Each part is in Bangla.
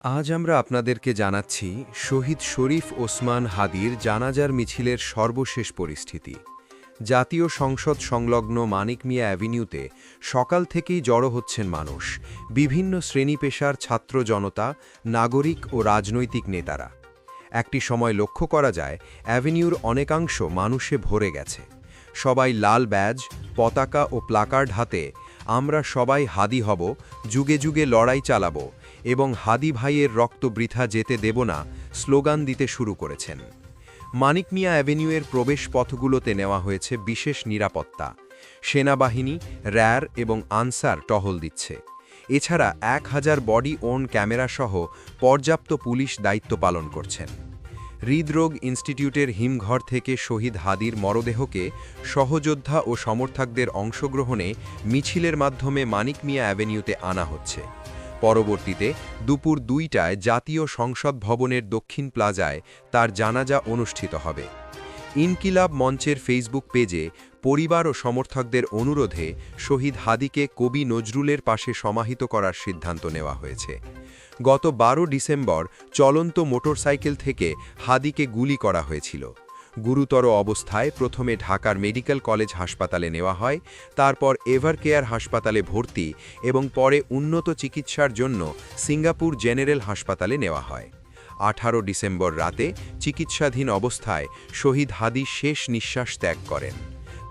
আজ আমরা আপনাদেরকে জানাচ্ছি শহীদ শরীফ ওসমান হাদির জানাজার মিছিলের সর্বশেষ পরিস্থিতি। জাতীয় সংসদ সংলগ্ন মানিক মিয়া অ্যাভিনিউতে সকাল থেকেই জড়ো হচ্ছেন মানুষ, বিভিন্ন শ্রেণী পেশার ছাত্র জনতা, নাগরিক ও রাজনৈতিক নেতারা। একটি সময় লক্ষ্য করা যায় অ্যাভিনিউর অনেকাংশ মানুষে ভরে গেছে। সবাই লাল ব্যাজ, পতাকা ও প্লাকার্ড হাতে আমরা সবাই হাদি হব, যুগে যুগে লড়াই চালাব এবং হাদি ভাইয়ের রক্ত বৃথা যেতে দেব না স্লোগান দিতে শুরু করেছেন। মানিক মিয়া অ্যাভিনিউয়ের প্রবেশ পথগুলোতে নেওয়া হয়েছে বিশেষ নিরাপত্তা। সেনাবাহিনী, র্যার এবং আনসার টহল দিচ্ছে। এছাড়া 1000 বডি ওন ক্যামেরাসহ পর্যাপ্ত পুলিশ দায়িত্ব পালন করছেন। হৃদরোগ ইনস্টিটিউটের হিমঘর থেকে শহীদ হাদির মরদেহকে সহযোদ্ধা ও সমর্থকদের অংশগ্রহণে মিছিলের মাধ্যমে মানিক মিয়া অ্যাভিনিউতে আনা হচ্ছে। পরবর্তীতে দুপুর 2টায় জাতীয় সংসদ ভবনের দক্ষিণ প্লাজায় তার জানাজা অনুষ্ঠিত হবে। ইনকিলাব মঞ্চের ফেসবুক পেজে পরিবার ও সমর্থকদের অনুরোধে শহীদ হাদিকে কবি নজরুলের পাশে সমাহিত করার সিদ্ধান্ত নেওয়া হয়েছে। গত 12 ডিসেম্বর চলন্ত মোটরসাইকেল থেকে হাদিকে গুলি করা হয়েছিল। গুরুতর অবস্থায় প্রথমে ঢাকার মেডিকেল কলেজ হাসপাতালে নেওয়া হয়, তারপর এভারকেয়ার হাসপাতালে ভর্তি এবং পরে উন্নত চিকিৎসার জন্য সিঙ্গাপুর জেনারেল হাসপাতালে নেওয়া হয়। 18 ডিসেম্বর রাতে চিকিৎসাধীন অবস্থায় শহীদ হাদি শেষ নিঃশ্বাস ত্যাগ করেন।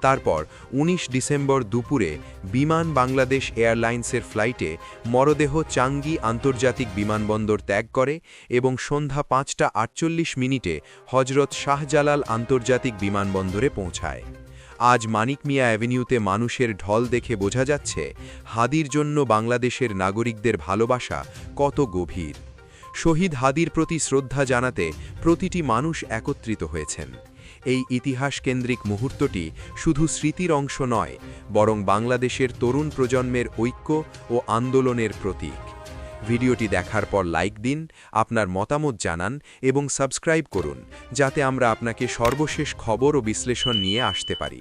তারপর 19 ডিসেম্বর দুপুরে বিমান বাংলাদেশ এয়ারলাইন্সের ফ্লাইটে মরদেহ চাঙ্গি আন্তর্জাতিক বিমানবন্দর ত্যাগ করে এবং সন্ধ্যা 5টা 48 হজরত শাহজালাল আন্তর্জাতিক বিমানবন্দরে পৌঁছায়। আজ মানিক মিয়া অ্যাভিনিউতে মানুষের ঢল দেখে বোঝা যাচ্ছে হাদির জন্য বাংলাদেশের নাগরিকদের ভালোবাসা কত গভীর। শহীদ হাদির প্রতি শ্রদ্ধা জানাতে প্রতিটি মানুষ একত্রিত হয়েছেন। এই ইতিহাসকেন্দ্রিক মুহূর্তটি শুধু স্মৃতির অংশ নয়, বরং বাংলাদেশের তরুণ প্রজন্মের ঐক্য ও আন্দোলনের প্রতীক। ভিডিওটি দেখার পর লাইক দিন, আপনার মতামত জানান এবং সাবস্ক্রাইব করুন, যাতে আমরা আপনাকে সর্বশেষ খবর ও বিশ্লেষণ নিয়ে আসতে পারি।